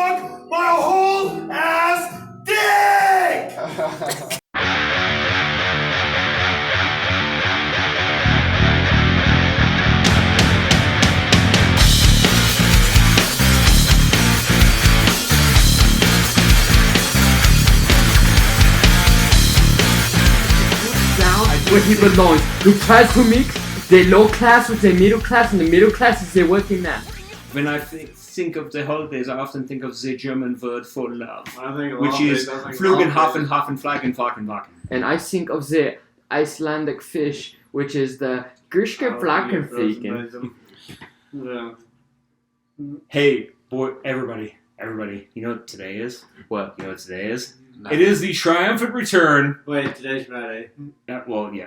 suck my whole ass dick! Where he belongs. He tries to mix the low class with the middle class, and the middle class is the working man. When I think of the holidays, I often think of the German word for love, which holidays, is Flugen, Hafen, Hafen, Flaggen, Faken, Wacken. And I think of the Icelandic fish, which is the Grishke Flaggenfliegen. Yeah. Hey, boy, everybody, you know what today is? What? You know what today is? No. It is the triumphant return. Wait, today's Friday. Well, wait,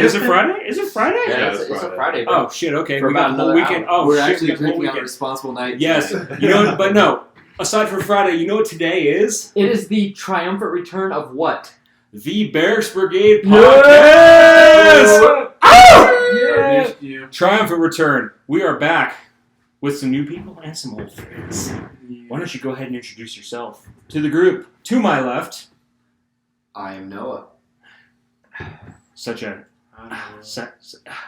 is it Friday? Is it Friday? Yeah, it's a Friday. Bro. Oh shit! Okay, For we got about the whole another weekend. hour. Oh We're shit! actually We got the whole drinking on a weekend. responsible night. Yes, today. you know, but no. Aside from Friday, you know what today is? It is the triumphant return of what? The Barracks Brigade Yes! podcast. I missed you. Triumphant return. We are back with some new people and some old friends. Why don't you go ahead and introduce yourself to the group? To my left, I am Noah. such a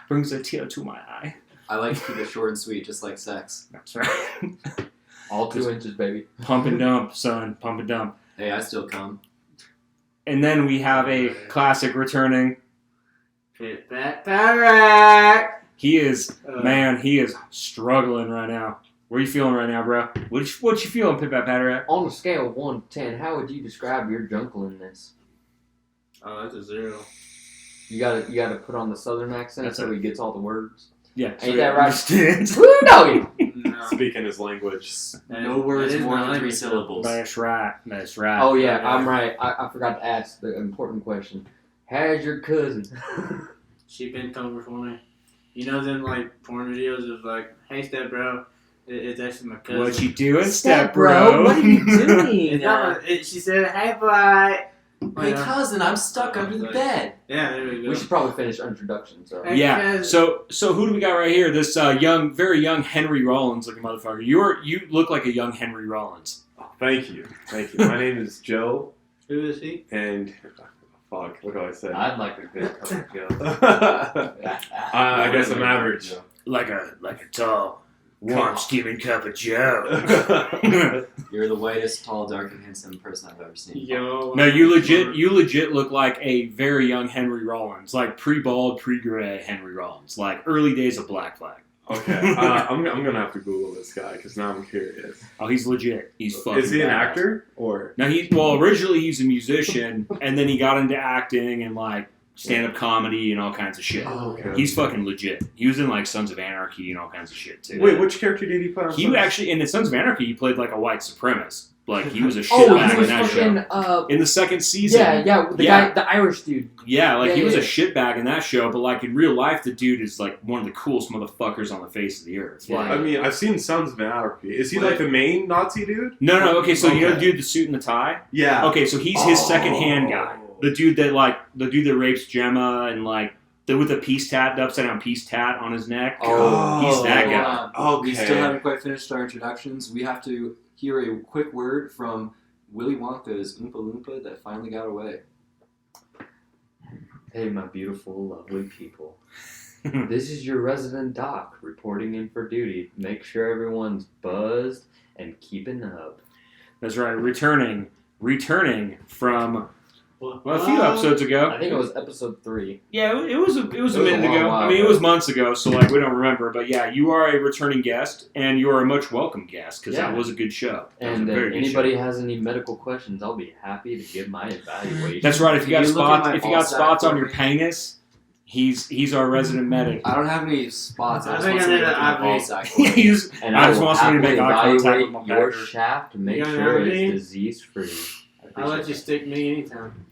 brings a tear to my eye. I like to keep it short and sweet, just like sex. That's right. All 2 inches, baby. Pump and dump, son. Pump and dump. Hey, I still come. And then we have a classic returning. Pat Patterack. He is, he is struggling right now. What are you feeling right now, bro? What you feeling, Pat Patterack? On a scale of 1 to 10, how would you describe your junkliness? Oh, that's a 0. You gotta put on the southern accent That's so it. he gets all the words. Yeah. Ain't that right? Understand? Woo, doggy! No. Speaking his language. No words That is more my than 3 language, syllables. That's right. That's right. Oh yeah, I'm right. I forgot to ask the important question. How's your cousin? She bent over for me. You know them like porn videos of like, hey step bro, it's actually my cousin. What you doing, Step bro? What are you doing? It's not, she said, hey boy. Hey cousin, I'm stuck under the bed. Yeah, there we go. We should probably finish introduction. So Hey, Yeah. cousin. So who do we got right here? This very young Henry Rollins looking motherfucker. You look like a young Henry Rollins. Oh, thank you. My name is Joe, Who is he? and fuck, what do I say? I'd like a good cup of Joe. I guess I'm average. Like a tall, warm, steaming cup of Joe. You're the whitest, tall, dark, and handsome person I've ever seen. Yo. No, you legit look like a very young Henry Rollins, like pre-bald, pre-gray Henry Rollins, like early days of Black Flag. Okay, I'm gonna have to Google this guy because now I'm curious. Oh, he's legit. He's fucking. Is he an badass. actor or? Now originally he's a musician, and then he got into acting and like stand-up comedy and all kinds of shit. Oh, okay. He's fucking legit. He was in like Sons of Anarchy and all kinds of shit too. Wait, which character did he play on? He actually in the Sons of Anarchy he played like a white supremacist. Like he was a shit Oh, bag he in was that show. fucking. In the second season. Yeah, the guy, the Irish dude. Yeah, like Yeah, he was yeah. a shitbag in that show, but like in real life, the dude is like one of the coolest motherfuckers on the face of the earth. Yeah. Like, I mean, I've seen Sons of Anarchy. Is he Wait. like the main Nazi dude? no, okay, so you know the Okay. dude, the suit and the tie? Yeah. Okay, so he's his second hand guy. The dude that rapes Gemma and like with the peace tat, the upside down peace tat on his neck. Oh, he's that hold guy. on. We Okay. still haven't quite finished our introductions. We have to hear a quick word from Willy Wonka's Oompa Loompa that finally got away. Hey, my beautiful, lovely people. This is your resident doc reporting in for duty. Make sure everyone's buzzed and keeping up. That's right, returning from a few episodes ago. I think it was episode 3. Yeah, it was a minute a long ago. while I mean, it ago. was months ago, so like we don't remember. But yeah, you are a returning guest, and you are a much welcome guest because Yeah. that was a good show. That was And a if very good anybody show. has any medical questions, I'll be happy to give my evaluation. That's right. If you got Can you look at spots, my if you got ball sack spots on for your me? penis, he's our resident medic. I don't have any spots. I I just think want I somebody need to an my ball IV. sack. He's- And I I just will want somebody to happily make eye contact evaluate with my your pecker. shaft to make You got sure everything? it's disease free. I'll let you stick me anytime.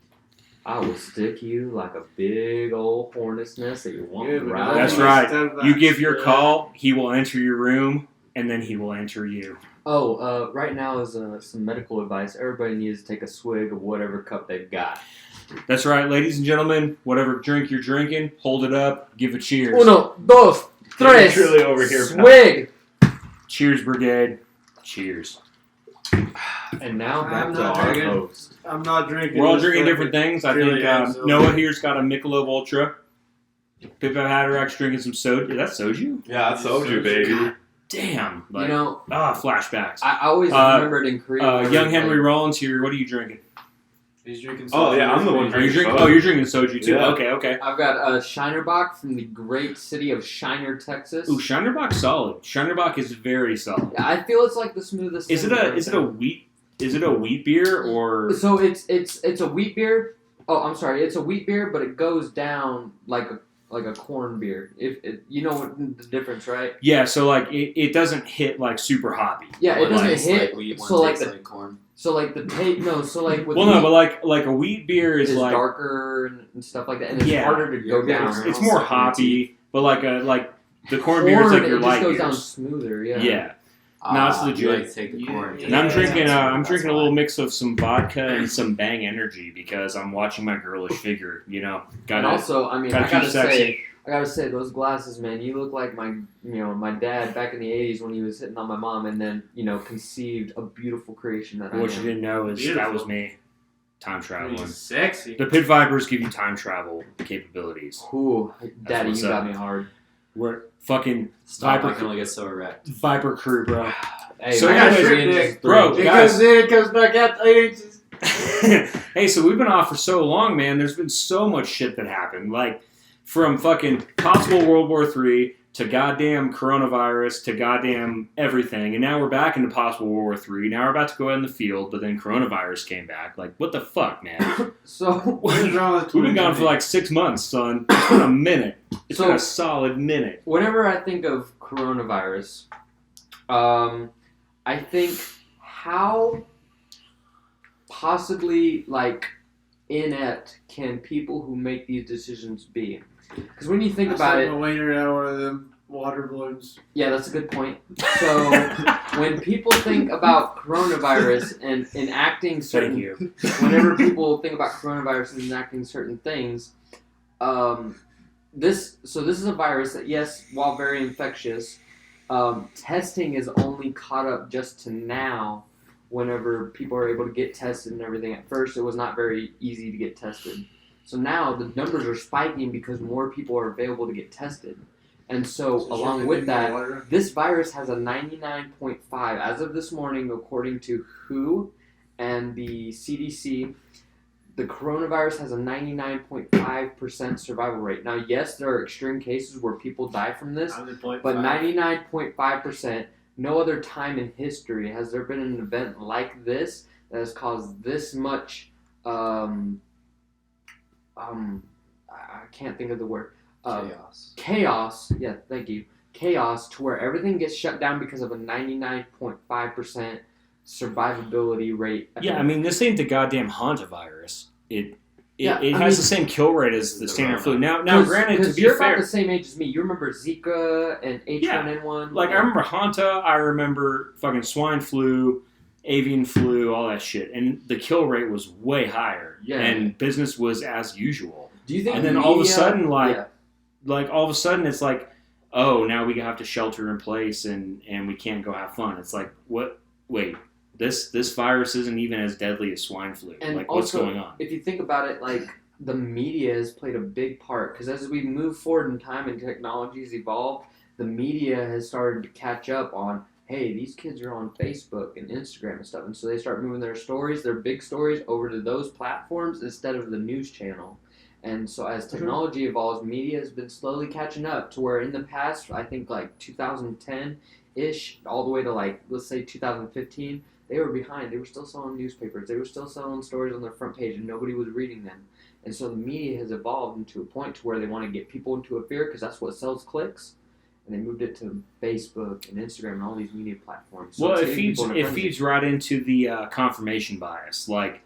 I will stick you like a big old hornet's nest that you want Good, but right. That's don't right. step back. You give your Yeah. call, he will enter your room, and then he will enter you. Oh, right now is some medical advice. Everybody needs to take a swig of whatever cup they've got. That's right, ladies and gentlemen. Whatever drink you're drinking, hold it up, give a cheers. Uno, dos, tres. Truly over here, pal. Swig. Cheers, brigade. Cheers. And now back I'm to not our drinking. host. I'm not drinking. We're all this drinking fucking- different things. I Truly think absolutely. Noah here's got a Michelob Ultra. Pat Patterack's drinking some soju. Is that soju? Yeah, that's soju, baby. Damn. You Like, know, flashbacks. I always remembered in Korea. Young Henry Rollins here. What are you drinking? He's drinking. Oh, yeah, I'm the one Are you drinking drinking? soju. Oh, you're drinking soju too. Yeah. Okay. I've got a Shinerbach from the great city of Shiner, Texas. Ooh, Shinerbach's solid. Shinerbach is very solid. Yeah, I feel it's like the smoothest. Is it thing a right is it now. a wheat beer or So it's a wheat beer. Oh, I'm sorry. It's a wheat beer, but it goes down like a corn beer. If you know what the difference, right? yeah? So like it doesn't hit like super hoppy. Yeah, it One doesn't tastes hit. like wheat, one So like tastes the like corn. so like the taste. No, so like with Well, no, wheat, but like a wheat beer is like darker and stuff like that, and it's Yeah. harder to go Yeah, down. it's more hoppy, but like the corn beer is like your it light just goes down beers. smoother. Yeah. Yeah. No, it's You legit. like to take the Yeah. corn. And I'm drinking That's a why. little mix of some vodka and some Bang Energy because I'm watching my girlish figure. You know, And gotta also, I mean, gotta I gotta keep sexy. say, those glasses, man. You look like my dad back in the '80s when he was hitting on my mom, and then conceived a beautiful creation that I What you am. didn't know is that Beautiful. was me. Time traveling. He's sexy. The Pit Vipers give you time travel capabilities. Ooh, Daddy, what's you got up. me hard. We're fucking Stop! Viper- I can only get so erect. Viper crew, bro. Hey, So I got anyways, 3 inches. bro, Three. guys. It comes back out 8 inches. Hey, so we've been off for so long, man. There's been so much shit that happened. Like, from fucking possible World War III to goddamn coronavirus to goddamn everything. And now we're back into possible World War III. Now we're about to go out in the field, but then coronavirus came back. Like, what the fuck, man? So, What is wrong with We've been gone for like 6 months, son. It's been a minute. It's been a solid minute. whenever I think of coronavirus, I think how possibly inept can people who make these decisions be? Because when you think about it, A waiter out one of them water balloons. yeah, that's a good point. So when people think about coronavirus and enacting certain, Thank you. whenever people think about coronavirus and enacting certain things, this is a virus that, yes, while very infectious, testing is only caught up just to now. Whenever people are able to get tested and everything, at first it was not very easy to get tested. So now the numbers are spiking because more people are available to get tested. And so along with that, this virus has a 99.5, as of this morning, according to WHO and the CDC, the coronavirus has a 99.5% survival rate. Now, yes, there are extreme cases where people die from this, but 99.5%, no other time in history has there been an event like this that has caused this much, I can't think of the word. Chaos. Chaos, yeah, thank you. Chaos to where everything gets shut down because of a 99.5% survivability rate. Yeah, I mean, this ain't the goddamn hantavirus. It Yeah, has I mean- the same kill rate as the standard flu. Now, granted, to because be you're fair, about the same age as me. You remember Zika and H1N1. like I remember Hanta, I remember fucking swine flu, avian flu, all that shit, and the kill rate was way higher. Yeah. And business was as usual. Do you think? And then all of a media- sudden, yeah. all of a sudden, it's like, oh, now we have to shelter in place and we can't go have fun. It's like, what? Wait, this virus isn't even as deadly as swine flu. And like, what's also, going on? If you think about it, the media has played a big part because as we move forward in time and technology's evolved, the media has started to catch up on, hey, these kids are on Facebook and Instagram and stuff, and so they start moving their stories, their big stories, over to those platforms instead of the news channel. And so as technology evolves, media has been slowly catching up to where in the past, I think 2010-ish, all the way to let's say 2015, they were behind. They were still selling newspapers. They were still selling stories on their front page, and nobody was reading them. And so the media has evolved into a point to where they want to get people into a fear because that's what sells clicks. And they moved it to Facebook and Instagram and all these media platforms. So Well, it's it getting feeds people in a it frenzy. feeds right into the confirmation bias. Like,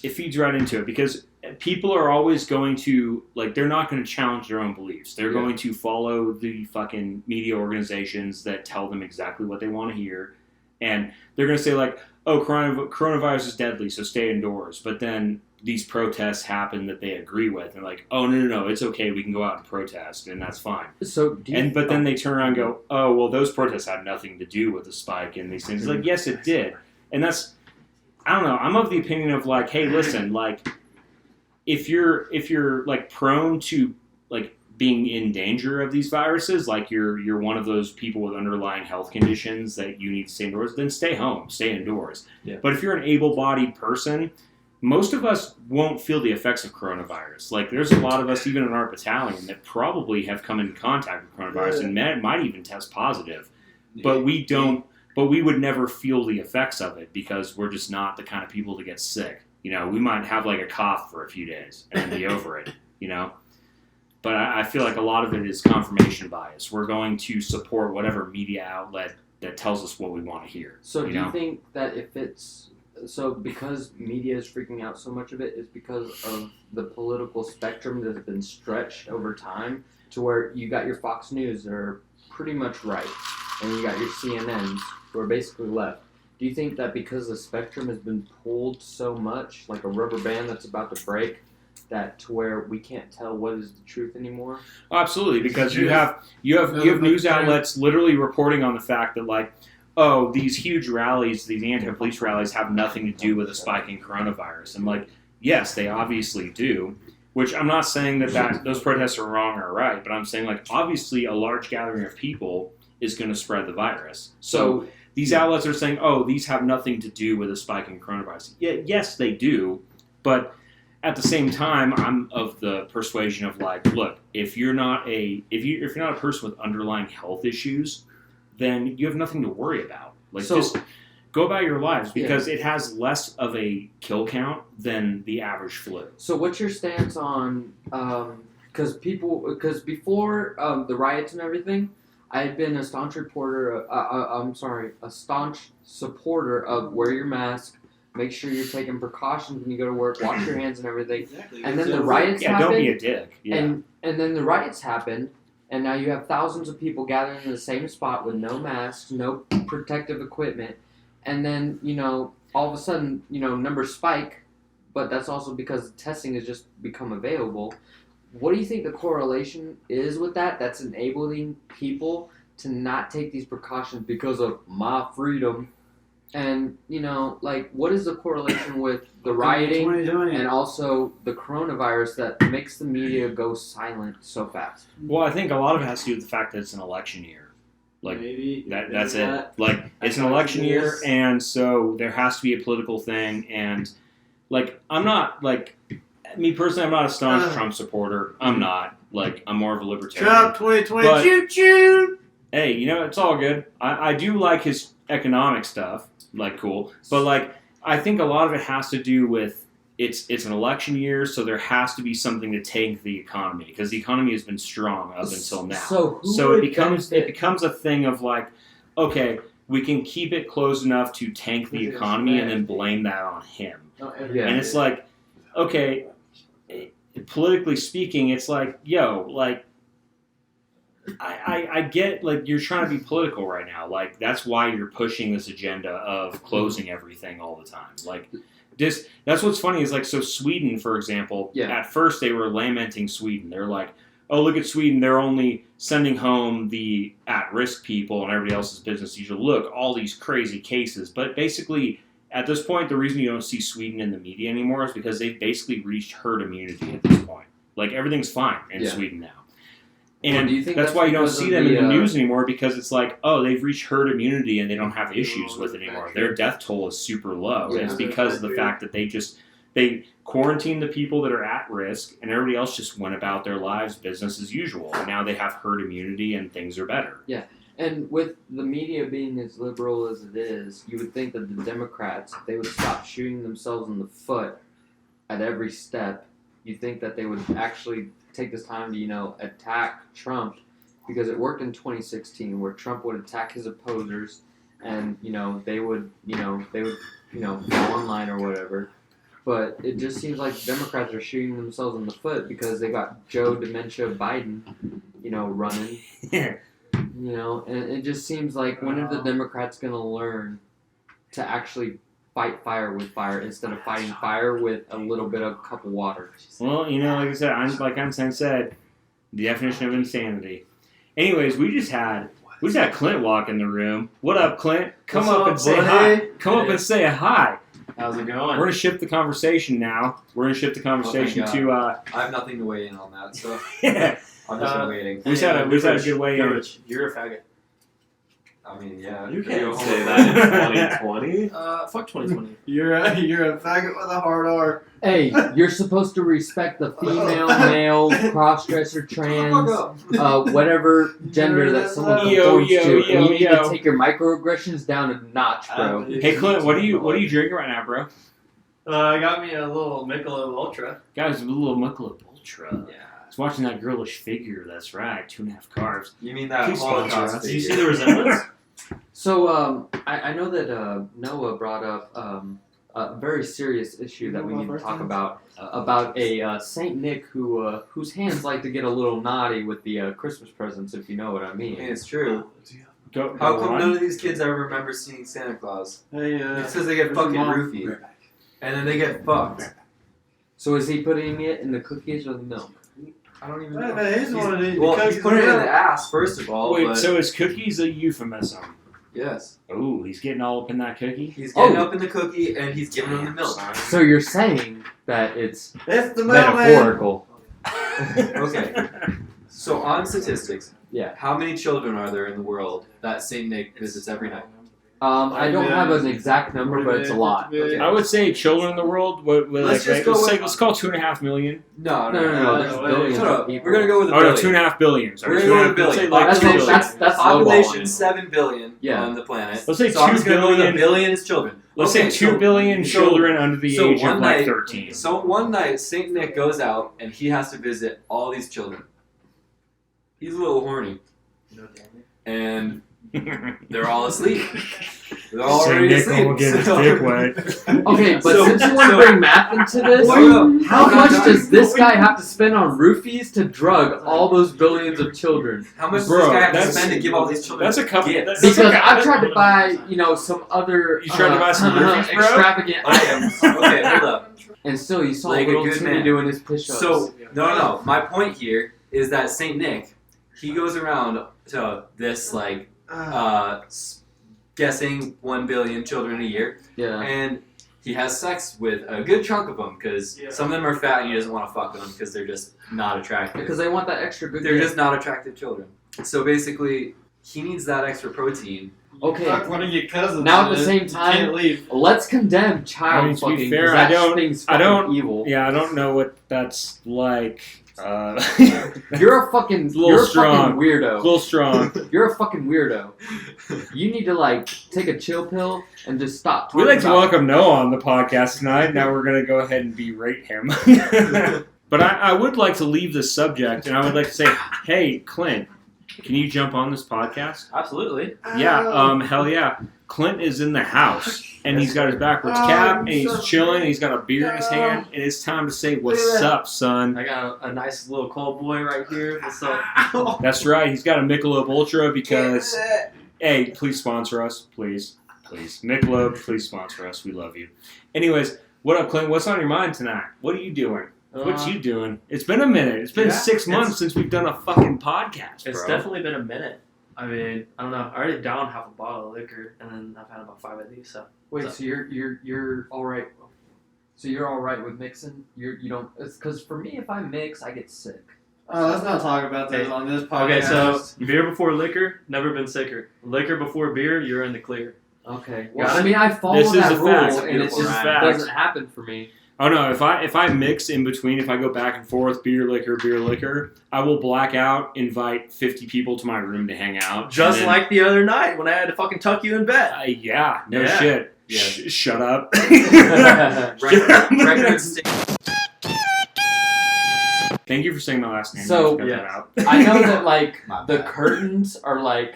it feeds right into it because people are always going to they're not going to challenge their own beliefs. They're going to follow the fucking media organizations that tell them exactly what they want to hear, and they're going to say oh, coronavirus is deadly, so stay indoors. But then these protests happen that they agree with, and oh no, it's okay, we can go out and protest, and that's fine. So But then they turn around and go, oh, well, those protests had nothing to do with the spike in these things. It's like, yes, it did. And that's, I don't know, I'm of the opinion of like, hey, listen, like, if you're like prone to like being in danger of these viruses, like you're one of those people with underlying health conditions that you need to stay indoors, then stay home, stay indoors. Yeah. But if you're an able-bodied person, most of us won't feel the effects of coronavirus. Like there's a lot of us, even in our battalion, that probably have come into contact with coronavirus and might even test positive. But we don't. But we would never feel the effects of it because we're just not the kind of people that get sick. You know, we might have like a cough for a few days and then be over it, you know? But I feel like a lot of it is confirmation bias. We're going to support whatever media outlet that tells us what we want to hear. So do you think that if it's, so because media is freaking out so much of it is because of the political spectrum that has been stretched over time to where you got your Fox News that are pretty much right, and you got your CNNs who are basically left. Do you think that because the spectrum has been pulled so much, like a rubber band that's about to break, that to where we can't tell what is the truth anymore? Oh, absolutely, because you have news outlets literally reporting on the fact that like, oh, these huge rallies, these anti-police rallies have nothing to do with a spike in coronavirus. And like, yes, they obviously do. Which I'm not saying that those protests are wrong or right, but I'm saying like obviously a large gathering of people is going to spread the virus. So these outlets are saying, oh, these have nothing to do with a spike in coronavirus. Yeah, yes, they do, but at the same time, I'm of the persuasion of like, look, if you're not a person with underlying health issues, then you have nothing to worry about. Like, just go about your lives because it has less of a kill count than the average flu. So, what's your stance on? Because before the riots and everything, I had been a staunch a staunch supporter of wear your mask, make sure you're taking precautions when you go to work, wash your hands and everything. Exactly. And then the riots happened. Don't be a dick. Yeah. And then the riots happened, and now you have thousands of people gathering in the same spot with no masks, no protective equipment, and then, you know, all of a sudden, you know, numbers spike, but that's also because testing has just become available. What do you think the correlation is with that? That's enabling people to not take these precautions because of my freedom. And, you know, like, what is the correlation with the rioting and also the coronavirus that makes the media go silent so fast? Well, I think a lot of it has to do with the fact that it's an election year. Like, that's it. Like, it's an election year, and so there has to be a political thing. And, like, I'm not, like... Me personally, I'm not a staunch Trump supporter. I'm not. Like, I'm more of a libertarian. Trump 2020, choo-choo! Hey, you know, it's all good. I do like his economic stuff. Like, cool. But, like, I think a lot of it has to do with it's an election year, so there has to be something to tank the economy. Because the economy has been strong up until now. So it becomes a thing of, like, okay, we can keep it close enough to tank the economy and then blame that on him. And it's like, okay... Politically speaking, it's like, yo, like, I get, like, you're trying to be political right now. Like, that's why you're pushing this agenda of closing everything all the time. Like, that's what's funny is, like, so Sweden, for example, at first they were lamenting Sweden. They're like, oh, look at Sweden. They're only sending home the at-risk people and everybody else's business as usual. Look, all these crazy cases. But basically... At this point, the reason you don't see Sweden in the media anymore is because they've basically reached herd immunity at this point. Like, everything's fine in Sweden now. And do you think that's why you don't see them in the news anymore, because it's like, oh, they've reached herd immunity and they don't have issues with it anymore. Their death toll is super low. And it's because of the fact that they quarantined the people that are at risk and everybody else just went about their lives business as usual. And now they have herd immunity and things are better. Yeah. And with the media being as liberal as it is, you would think that the Democrats, if they would stop shooting themselves in the foot at every step, you think that they would actually take this time to, you know, attack Trump, because it worked in 2016 where Trump would attack his opposers and, you know, they would fall online or whatever. But it just seems like Democrats are shooting themselves in the foot because they got Joe Dementia Biden, you know, running. You know, and it just seems like when are the Democrats going to learn to actually fight fire with fire instead of fighting fire with a little bit of cup of water? Well, you know, like I said, like Einstein said, the definition of insanity. Anyways, we just had We just had Clint walk in the room. What up, Clint? Come What's up up, and say buddy? hi. Come up and say hi. How's it We're going? gonna shift the conversation now. We're gonna shift the conversation God. to. I have nothing to weigh in on that, so Yeah. I'm just waiting. We just had a good way in. Rich, you're a faggot. I mean, yeah. You go can't home. say that in 2020. Fuck 2020. You're a faggot with a hard R. Hey, you're supposed to respect the female, male, cross-dresser, trans, whatever gender that someone conforms to. And you need to take your microaggressions down a notch, bro. Hey, Clint, what are you drinking right now, bro? I got me a little Michelob Ultra. Guys, a little Michelob Ultra. Yeah. I was watching that girlish figure. That's right, 2.5 carbs. You mean that Please sponsor Holocaust us. figure. Do you see the resemblance? So, I know that Noah brought up a very serious issue that we need to talk about a Saint Nick whose hands like to get a little naughty with the Christmas presents, if you know what I I mean, mean. it's true. Go How come on. none of these kids ever remember seeing Santa Claus? Hey, It's because they get where's your fucking mom? roofied. And then they get fucked. So is he putting it in the cookies or the milk? I don't even Hey, know. man, he's one of these. Well, he's putting it in the ass, first of all. Wait, but so is cookies a euphemism? yes. Oh, he's getting all up in that cookie? He's getting up in the cookie and he's giving them the milk. So you're saying that it's It's the mailman. metaphorical. Okay. So on statistics, Yeah. how many children are there in the world that Saint Nick visits every night? I don't have an exact number, but it's a lot. Okay. I would say children in the world. Let's just go with- let's call 2.5 million. No. No, there's no, billions Shut of up. people. We're gonna go with a Oh no, billion. 2.5 billion. Sorry, We're gonna go with a 2.5 billion. billion. Like That's two what- billion. that's Population lowballing. 7 billion Yeah. on the planet. Let's say so I'm 2 just gonna go with billion. a billion is children. Let's Okay, say 2 so- billion so- children under the so age of one like night- 13. So one night, Saint Nick goes out and he has to visit all these children. He's a little horny, and they're all asleep. They're all Saint already Nick asleep. will get his so- dick wet. Okay, but So- since you want to so- bring math into this, Hold up. how I'm not much done. does this guy have to spend on roofies to drug all those billions of children? How much does Bro, this guy have to that's- spend to give all these children? That's a couple. gifts? That's Because a, I've tried to buy, some other You tried to buy some roofies, bro? extravagant items, Okay, hold up. and still you saw Like a little good Timmy man. doing his push-ups. So no. My point here is that Saint Nick, he goes around to this guessing 1 billion children a year, yeah. and he has sex with a good chunk of them because some of them are fat and he doesn't want to fuck with them because they're just not attractive. Because they want that extra good. They're gift. just not attractive children. So basically, he needs that extra protein. Okay. Fuck one of your cousins. Now at the man. same You time- can't leave. Let's condemn child I mean, to be fucking. fair, 'cause I that don't- thing's I fucking don't- evil. yeah, I don't know what that's like. You're a fucking. It's a little You're a strong. fucking weirdo. A little strong. You're a fucking weirdo. You need to take a chill pill and just stop talking We'd like to about welcome Noah on the podcast tonight. Now we're going to go ahead and berate him. But I would like to leave this subject, and I would like to say, hey, Clint, can you jump on this podcast? Absolutely. Yeah, hell yeah. Clint is in the house, and he's got his backwards cap, and he's chilling, and he's got a beer in his hand, and it's time to say, what's up, son? I got a nice little cold boy right here. What's up? That's right, he's got a Michelob Ultra because, hey, please sponsor us, please. Michelob, please sponsor us, we love you. Anyways, what up, Clint? What's on your mind tonight? What are you doing? What you doing? It's been a minute. It's been 6 months since we've done a fucking podcast, It's bro. definitely been a minute. I mean, I don't know. I already downed half a bottle of liquor, and then I've had about 5 of these. So Wait, so you're all right? So you're all right with mixing? You don't? It's because for me, if I mix, I get sick. Oh, let's not talk about that Hey, on this podcast. okay, so beer before liquor, never been sicker. Liquor before beer, you're in the clear. Okay. Well, Got it? I mean, I follow This is that a rule, fact. and it Beautiful just fact. doesn't happen for me. Oh no! If I mix in between, if I go back and forth, beer, liquor, I will black out, invite 50 people to my room to hang out. Just and then, like the other night when I had to fucking tuck you in bed. yeah, no Yeah. shit. Yeah. Shut up. Record stick. Thank you for saying my last name. So, I cut yeah. that out. I know that My the bad. curtains are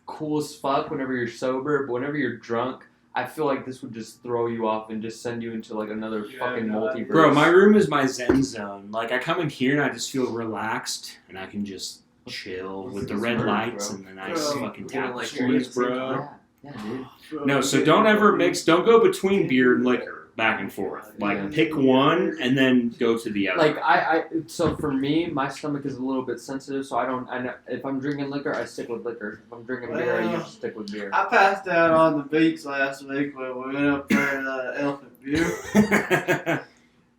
cool as fuck whenever you're sober, but whenever you're drunk, I feel like this would just throw you off and just send you into another fucking multiverse. Bro, my room is my zen zone. Like, I come in here and I just feel relaxed, and I can just chill with the red lights and the nice Bro, fucking getting, like, tapestries, yeah, bro. yeah, dude. No, so don't ever mix. Don't go between beer and liquor. back and forth. Like, Yeah. pick one and then go to the other. Like so for me, my stomach is a little bit sensitive, so I know if I'm drinking liquor, I stick with liquor. If I'm drinking beer, I usually stick with beer. I passed out on the beach last week when we went up there to Elephant View.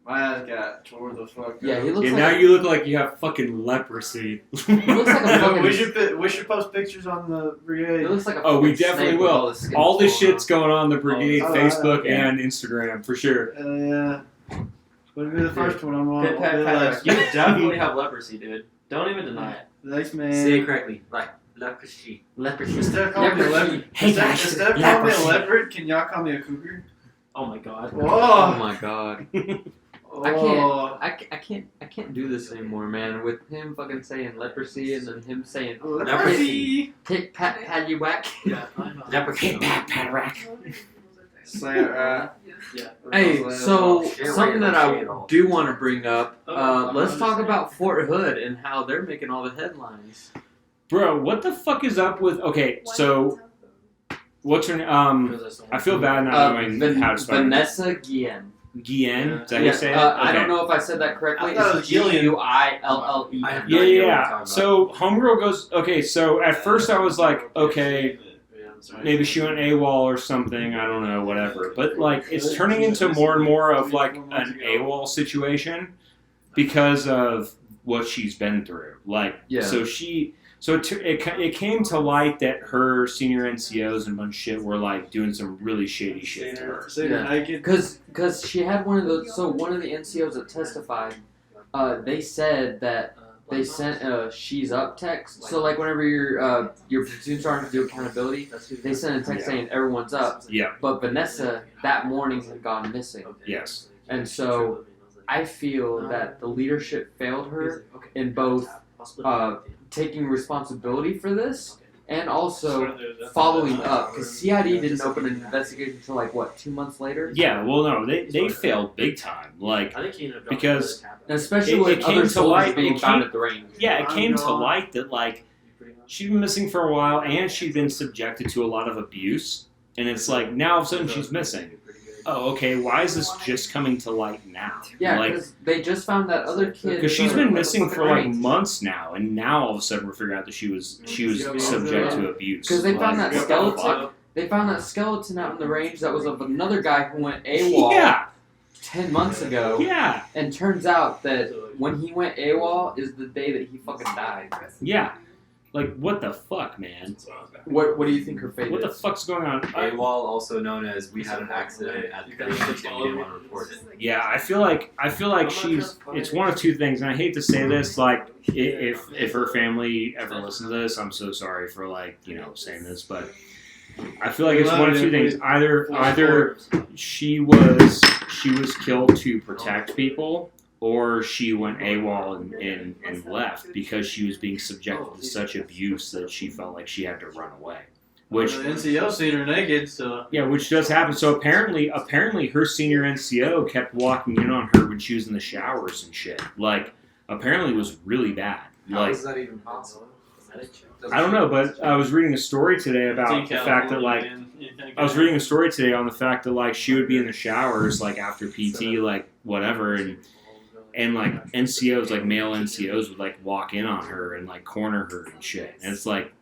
My ass got tore the fuck up. Yeah, he looks Yeah, like now you look like you have fucking leprosy. he looks like a fucking. We should post pictures on the brigade. He looks like a Oh, we fucking definitely snake with will. the skin All this falling shit's going on the brigade, Oh, Facebook, yeah. and Instagram for sure. Yeah. Would be the first one I'm on. Pat Patterack, you definitely have leprosy, dude. Don't even deny it. Thanks, man. Say it correctly. Like leprosy. Leprosy. Instead of calling me a leopard, Hey, guys, instead of calling me a leprosy. leopard, can y'all call me a cougar? Oh my god. Oh Whoa! my god. Oh. I can't do this anymore, man. With him fucking saying leprosy and then him saying Leprosy. take Pat Patterack. Yeah, I know. Hey, Pat Patterack. Say it right. Yeah. Hey, so Share something rate, that share I it all. do want to bring up. Oh, Let's talk about Fort Hood and how they're making all the headlines. Bro, what the fuck is up with... Okay, so... What's her name? I feel bad not knowing how to spell it. Vanessa Guillen. Guillen? Is that how Yeah, you say it? I Okay. don't know if I said that correctly. I thought it It's was Gillian. Guille. I have no Yeah, idea what you're yeah. talking about. So, homegirl goes... Okay, so at first I was like, okay, maybe she went AWOL or something. I don't know, whatever. But, like, it's turning into more and more of, like, an AWOL situation because of what she's been through. Like, Yeah. so she... So it came to light that her senior NCOs and a bunch of shit were, like, doing some really shady shit to her. Say it naked. Because she had one of those. So one of the NCOs that testified, they said that they sent a "she's up" text. So like whenever your platoon sergeant do accountability, they sent a text saying everyone's up. Yeah. But Vanessa that morning had gone missing, Yes. and so I feel that the leadership failed her in both taking responsibility for this and also following up. Because CID didn't open an investigation until like what 2 months later. Yeah, well, no, they failed big time. Like, I think he ended up because And especially It with came other to soldiers light- being it found came- at the range. yeah, it came to light that, like, she'd been missing for a while and she'd been subjected to a lot of abuse. And it's like, now all of a sudden she's missing. Oh, okay, why is this just coming to light now? Yeah, Like, because they just found that other kid. because she's at been the missing fucking for like range. months now, and now all of a sudden we're figuring out that she was subject to abuse. Because they found Like, that what the skeleton. fuck? They found that skeleton out in the range that was of another guy who went AWOL Yeah, 10 months ago. yeah, And turns out that when he went AWOL is the day that he fucking died. yeah. Like, what the fuck, man? What do you think her fate What the is? fuck's going on? AWOL, also known as we had an accident at the range and we didn't want to report it. Yeah, I feel like she's. It's one of two things, and I hate to say this. Like, if her family ever listens to this, I'm so sorry for saying this, but I feel like it's one of two things. Either she was killed to protect people, or she went AWOL and left because she was being subjected to such abuse that she felt like she had to run away. Which the NCO seen her naked, so yeah, which does happen. So apparently her senior NCO kept walking in on her when she was in the showers and shit. Like, apparently it was really bad. How Like, is that even possible? I don't know, but I was reading a story today about the fact that, like, I was reading a story today on the fact that, like, she would be in the showers, like, after PT, like, whatever, and like, NCOs, like, male NCOs would, like, walk in on her and, like, corner her and shit. And it's like,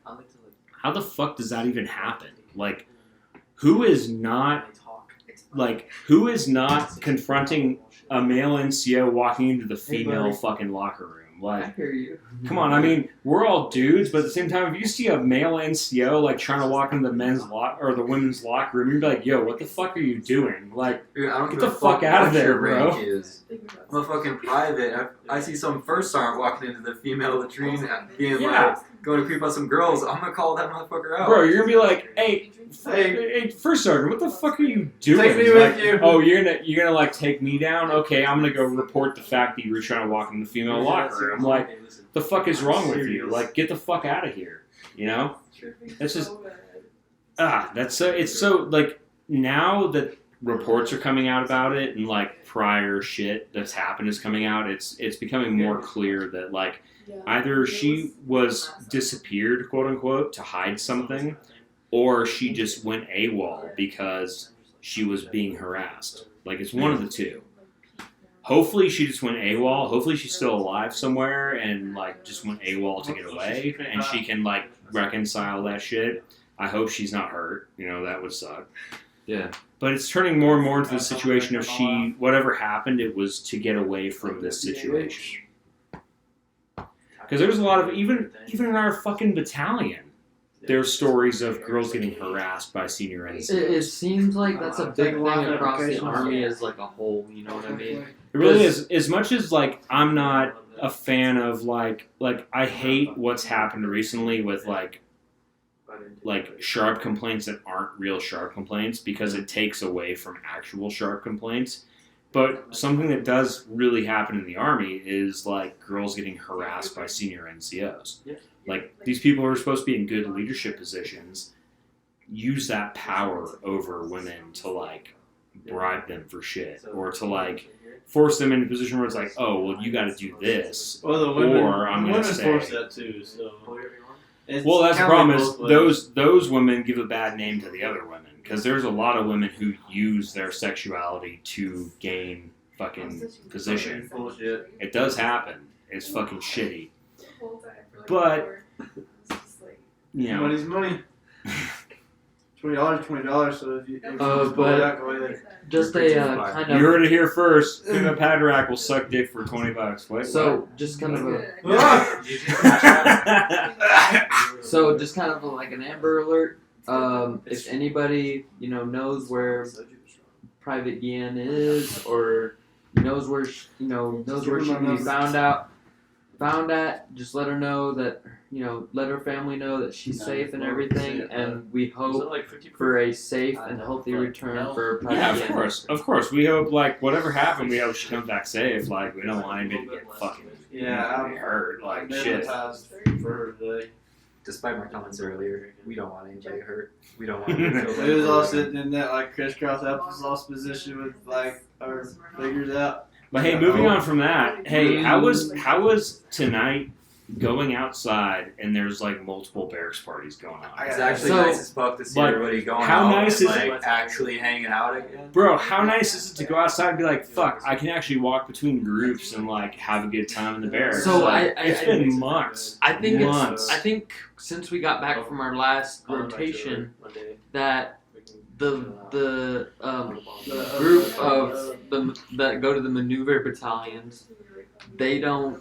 how the fuck does that even happen? Like, who is not confronting a male NCO walking into the female fucking locker room? I Like, hear you. come on, I mean, we're all dudes, but at the same time, if you see a male NCO, like, trying to walk into the the women's locker room, you'd be like, yo, what the fuck are you doing? Like, Dude, I don't Get give a the fuck out of what there, your bro. rank is. I'm a fucking private. I see some first sergeant walking into the female latrine being Yeah. like, going to creep on some girls. I'm gonna call that motherfucker out. bro, you're gonna be like, hey, first sergeant, what the fuck are you doing? Take me Like, with you. Oh, you're gonna like take me down? Okay, I'm gonna go report the fact that you were trying to walk in the female locker room. I'm like, the fuck is wrong with you? Like, get the fuck out of here. You know? That's just it's so like, now that reports are coming out about it and like prior shit that's happened is coming out, it's becoming more clear that, like, either she was disappeared, quote unquote, to hide something, or she just went AWOL because she was being harassed. Like, it's one of the two. Hopefully she just went AWOL. Hopefully she's still alive somewhere and, like, just went AWOL to get away. And she can, like, reconcile that shit. I hope she's not hurt. You know, that would suck. Yeah. But it's turning more and more into the situation of whatever happened, it was to get away from this situation. Because there's a lot of, even in our fucking battalion, there's stories of girls getting harassed by senior NCOs. It seems like that's a big thing across the Army as like a whole, you know what I mean? It really is. As much as, like, I'm not a fan of, like I hate what's happened recently with, like sharp complaints that aren't real sharp complaints because it takes away from actual sharp complaints. But something that does really happen in the Army is, like, girls getting harassed by senior NCOs. Like, these people who are supposed to be in good leadership positions use that power over women to, like, bribe them for shit. Or to, like, force them in a position where it's like, oh, well, you got to do this. Well, the women, or I'm going to say... force that too, so... Well, that's the problem is those women give a bad name to the other women. Because there's a lot of women who use their sexuality to gain fucking position. Bullshit. It does happen. It's fucking shitty. But, you know. Money's money. $20, so if you but go ahead. just a kind You of heard it here first. Pat Patterack will suck dick for $20. Wait, so just kind of a so just kind of like an Amber Alert. If anybody knows where Private Guillen is or knows where she can be found at, just let her know that let her family know that she's safe and everything, and we hope for a safe and healthy return for Private Guillen. of course. We hope, like, whatever happened, we hope she comes back safe. Like, we don't want anybody to get fucking hurt. Like, shit. For her today. Despite my comments earlier, we don't want anybody hurt. We don't want anybody to feel It was all sitting in that, like, crisscross applesauce position with, like, our fingers out. But hey, moving on from that, hey, how was tonight going outside and there's, like, multiple barracks parties going on? It's actually nice as fuck to see everybody going how out nice and, is like, it? actually hanging out again. Bro, how nice is it to go outside and be like, fuck, I can actually walk between groups and, like, have a good time in the barracks. So like, it's been months. I think months. I think since we got back from our last rotation, that the group of that go to the maneuver battalions, they don't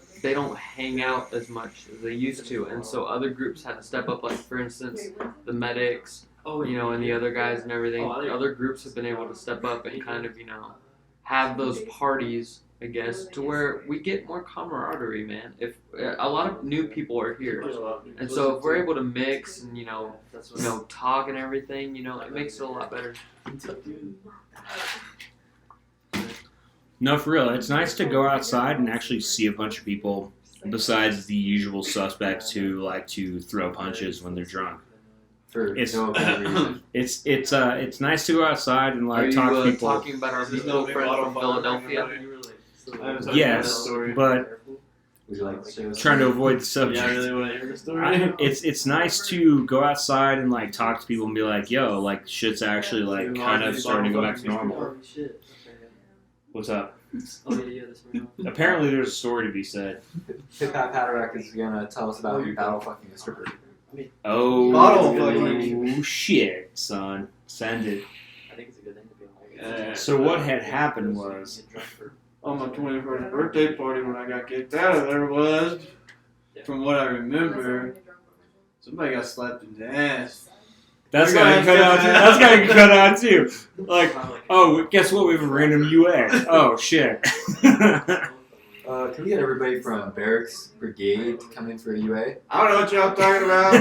hang out as much as they used to, and so other groups had to step up. Like, for instance, the medics, and the other guys and everything. Other groups have been able to step up and kind of have those parties, I guess, to where we get more camaraderie, man. If a lot of new people are here, and so if we're able to mix and talk and everything, it makes it a lot better. No, for real. It's nice to go outside and actually see a bunch of people besides the usual suspects who like to throw punches when they're drunk. It's nice to go outside and, like, talk to people. Talking about our mutual friend from Philadelphia? Yes, but trying to avoid the subject. Yeah, I really want to hear the story. It's nice to go outside and, like, talk to people and be like, yo, like, shit's actually, like, kind of starting to go back to normal. What's up? Apparently there's a story to be said. Pat Patterack is gonna tell us about your battle fucking a stripper. Oh, shit, son. Send it. I think it's a good thing to be like. So what had happened was, On my 21st birthday party when I got kicked out of there was, from what I remember, somebody got slapped in the ass. that's gotta get cut out. That's gotta get cut out too. Like, oh, guess what? We have a random UA. Oh shit. Can we get everybody from Barracks Brigade to come in for a UA? I don't know what y'all talking about.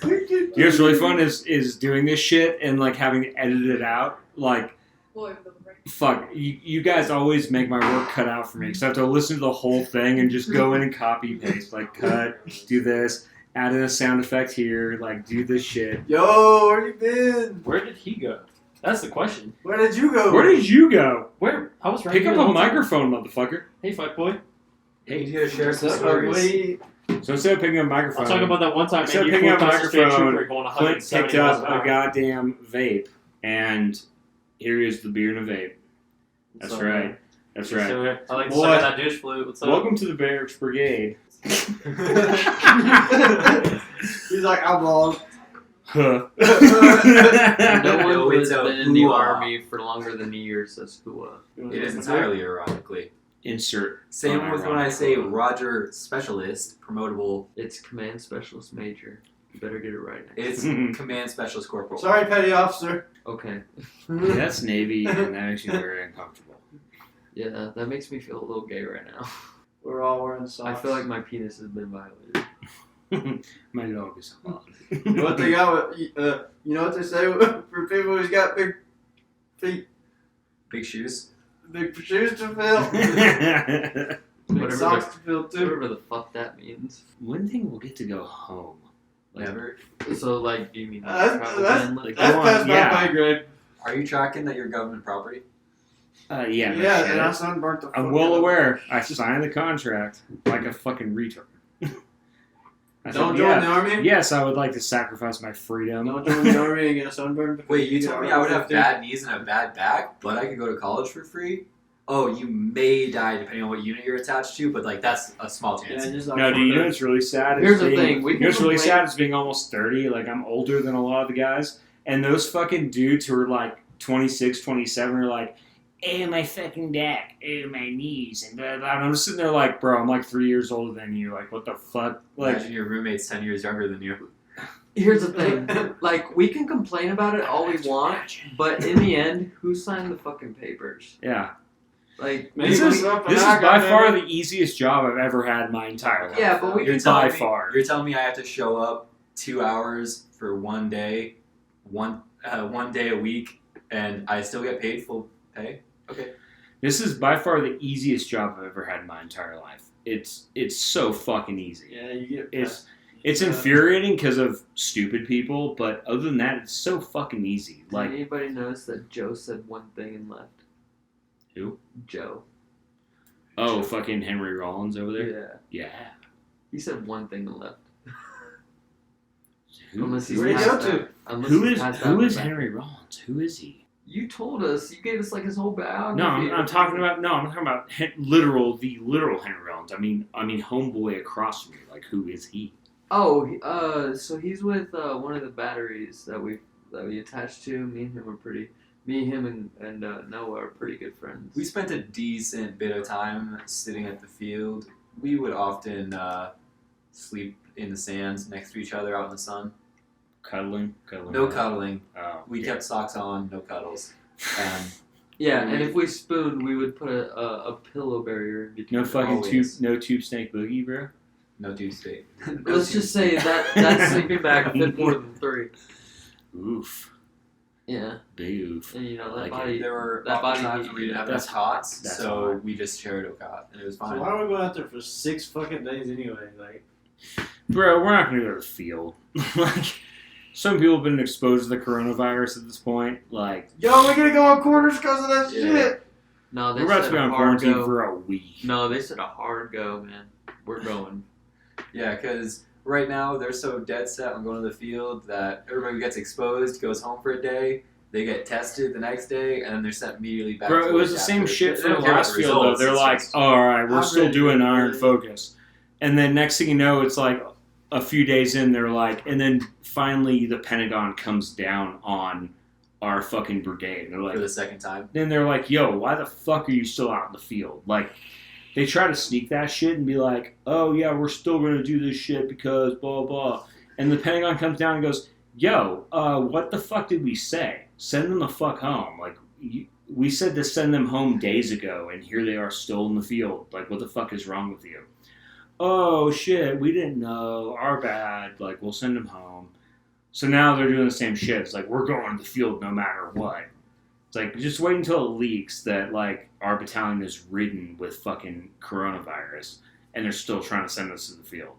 You know what's really fun is doing this shit and, like, having to edit it out. Like, fuck, you guys always make my work cut out for me because I have to listen to the whole thing and just go in and copy paste. Like, cut, do this, add in a sound effect here, like, do this shit. Yo, where you been? Where did he go? That's the question. Where did you go? Where did you go? Where? I was right Pick here up the a whole time. microphone, motherfucker. Hey, fuck boy. Hey, you gotta share some What's up, stories. buddy? So instead of picking up a microphone, I'll talk about that one time. instead of Man, you picking up a flew past a state microphone, trooper going Clint 170 picked up miles an hour. a goddamn vape, and here is the beer and a vape. That's So, right. That's right. So, I like to Boy. suck on that douche flute. What's up? Welcome to the Barracks Brigade. He's like, I'm bald. Huh. No Yo, one it's has a been in the hoo-ah. army for longer than a year, says Hua. It is entirely ironically. Insert. Same with when I say Unironically. Roger Specialist, promotable. It's Command Specialist Major. You better get it right now. It's Command Specialist Corporal. Sorry, petty officer. Okay. That's Navy, and that makes me very uncomfortable. Yeah, that makes me feel a little gay right now. We're all wearing socks. I feel like my penis has been violated. My dog is hot. You know what they got? With, you know what they say for people who's got big feet, Big shoes. big shoes to fill, big Whatever socks to fill too. Whatever the fuck that means. When think we'll get to go home? Never. So, like, do you mean like, That's travel ban? Like, that's go on, past yeah. my pay grade. Are you tracking that you're government property? Yeah, Yeah, no and shit. I sunburnt the. I'm fuck well out. aware. I signed the contract like a fucking retard. I said, Don't join the army. Yes, I would like to sacrifice my freedom. Don't join the army and get sunburned. Wait, you told me I would have 50. bad knees and a bad back, but I could go to college for free? Oh, you may die depending on what unit you're attached to, but like that's a small chance. Yeah, just No, do you know what's really sad? Here's is the being, thing, we You know what's can really complain- sad is being almost 30. Like, I'm older than a lot of the guys. And those fucking dudes who are like 26, 27 are like, oh, my fucking back, oh, my knees. And blah, blah. And I'm just sitting there like, bro, I'm like 3 years older than you. Like, what the fuck? Like, Imagine your roommate's 10 years younger than you. Here's the thing. Like, we can complain about it all we want, but in the end, who signed the fucking papers? yeah. Like, This we- is by far the easiest job I've ever had in my entire life. Yeah, but we You're can telling by me- far. You're telling me I have to show up 2 hours for one day, one day a week, and I still get paid full pay? Okay. This is by far the easiest job I've ever had in my entire life. It's so fucking easy. Yeah, you get. It's infuriating because of stupid people, but other than that, it's so fucking easy. Did Like, anybody notice that Joe said one thing and left? Who? Joe. oh, fucking Henry Rollins over there? Yeah. Yeah. He said one thing and left. Who, Unless he's Where'd he passed go to? out. Unless who he's is passed who out is back. Henry Rollins? Who is he? You told us. You gave us like his whole biography. No, I'm talking about the literal Henry Rollins. I mean homeboy across from me. Like, who is he? Oh, so he's with one of the batteries that we attached to. Me, him, and Noah are pretty good friends. We spent a decent bit of time sitting at the field. We would often sleep in the sands next to each other out in the sun. Cuddling. No cuddling. Oh, We okay. kept socks on, no cuddles. Yeah, and if we spooned, we would put a pillow barrier in between. No fucking Always. tube snake boogie, bro. No tube state. Let's just say that sleeping bag fit more than 3. Oof, Yeah, big oof. and you know that Like body. There were That often body times where we didn't have enough That's- cots, that's so hard. we just shared a cot, and it was So fine. why are we going out there for 6 fucking days anyway? Like, Bro, we're not gonna go to the field. Like, some people have been exposed to the coronavirus at this point. Like, yo, we're gonna go on quarters because of that Yeah. shit. No, they we're about said to be a on hard quarantine go. for a week. No, they said a hard go, man. We're going. Yeah, because right now they're so dead set on going to the field that everybody who gets exposed goes home for a day. They get tested the next day, and then they're sent immediately back. Bro, to it was work the same after. shit They from don't the care about last the field, though. results, They're it's like, just- oh, all right, we're I'm still ready to doing go, Iron really. Focus. And then next thing you know, it's like a few days in, they're like, and then finally the Pentagon comes down on our fucking brigade. They're for like, the second time. then they're like, yo, why the fuck are you still out in the field? Like, they try to sneak that shit and be like, oh, yeah, we're still going to do this shit because blah, blah. And the Pentagon comes down and goes, yo, what the fuck did we say? Send them the fuck home. Like, we said to send them home days ago, and here they are still in the field. Like, what the fuck is wrong with you? Oh, shit, we didn't know. Our bad. Like, we'll send them home. So now they're doing the same shit. It's like, we're going to the field no matter what. It's like, just wait until it leaks that, like, our battalion is ridden with fucking coronavirus, and they're still trying to send us to the field.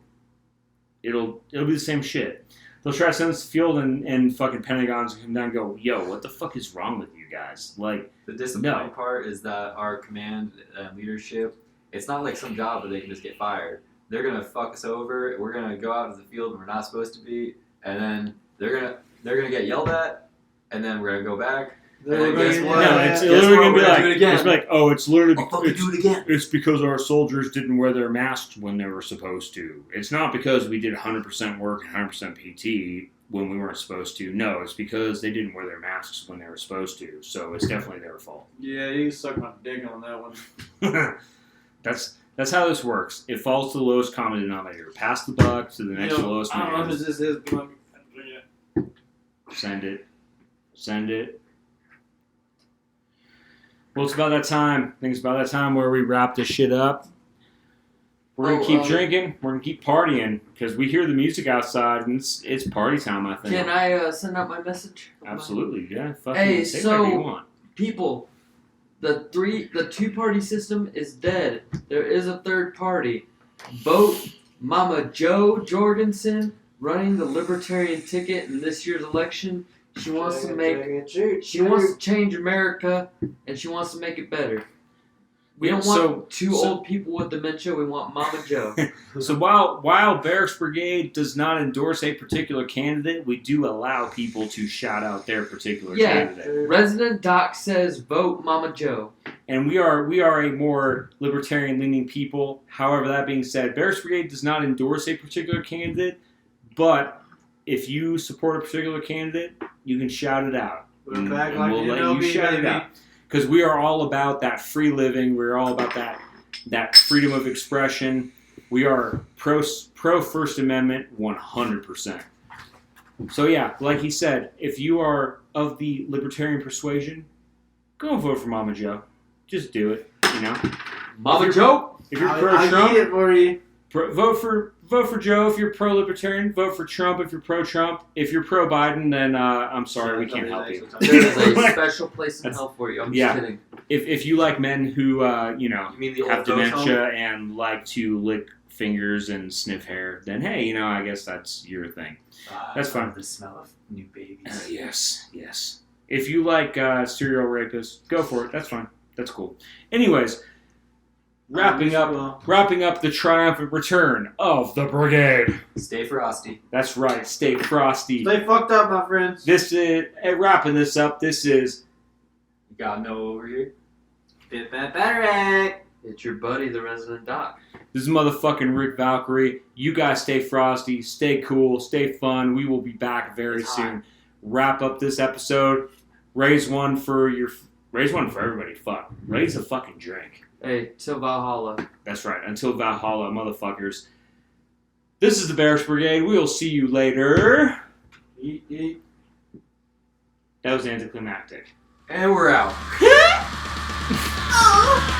It'll be the same shit. They'll try to send us to the field, and fucking Pentagons come down and go, yo, what the fuck is wrong with you guys? Like, The disappointing No. part is that our command and leadership, it's not like some job where they can just get fired. They're gonna fuck us over. We're gonna go out to the field when we're not supposed to be, and then they're gonna get yelled at, and then we're gonna go back. Then we're And gonna guess get what? No, that. it's Guess literally what? gonna be We're gonna like, do it again. it's like, oh, it's literally I'll fucking do it again. it's because our soldiers didn't wear their masks when they were supposed to. It's not because we did 100% work and 100% PT when we weren't supposed to. No, it's because they didn't wear their masks when they were supposed to. So it's definitely their fault. Yeah, you can suck my dick on that one. That's how this works. It falls to the lowest common denominator. Pass the buck to the next lowest I don't know man. if this is. Send it. Send it. Well, it's about that time. I think it's about that time where we wrap this shit up. We're going to keep drinking. We're going to keep partying because we hear the music outside and it's party time, I think. Can I send out my message? Absolutely, yeah. Fucking Hey, say so- whatever you want. People, the two-party system is dead. There is a third party. Vote Mama Jo Jorgensen running the Libertarian ticket in this year's election. She wants to change America, and she wants to make it better. We don't want two old people with dementia. We want Mama Jo. So while Barracks Brigade does not endorse a particular candidate, we do allow people to shout out their particular candidate. Resident Doc says vote Mama Jo. And we are a more libertarian-leaning people. However, that being said, Barracks Brigade does not endorse a particular candidate, but if you support a particular candidate, you can shout it out. We're back And like we'll let NLB, you shout it baby. out. Because we are all about that free living. We're all about that freedom of expression. We are pro First Amendment 100%. So yeah, like he said, if you are of the libertarian persuasion, go and vote for Mama Jo. Just do it, you know. Mama Jo? If you're I pro-Trump, need it for you. vote for Joe. If you're pro-libertarian, vote for Trump. If you're pro-Trump, if you're pro-Biden, then I'm sorry, we can't help you. There is a special place in hell for you. I'm just kidding. If you like men who You mean the have old dementia and like to lick fingers and sniff hair, then hey, I guess that's your thing. That's fine. The smell of new babies. Yes. If you like serial rapists, go for it. That's fine. That's cool. Anyways, wrapping up the triumphant return of the brigade. Stay frosty. That's right. Stay frosty. Stay fucked up, my friends. This is wrapping this up. This is You got no over here. Pat Patterack. It's your buddy, the Resident Doc. This is motherfucking Rick Valkyrie. You guys stay frosty, stay cool, stay fun. We will be back very soon. Wrap up this episode. Raise one for everybody. Fuck. Raise a fucking drink. Hey, till Valhalla. That's right. Until Valhalla, motherfuckers. This is the Barracks Brigade. We will see you later. Eat. That was anticlimactic. And we're out. Oh.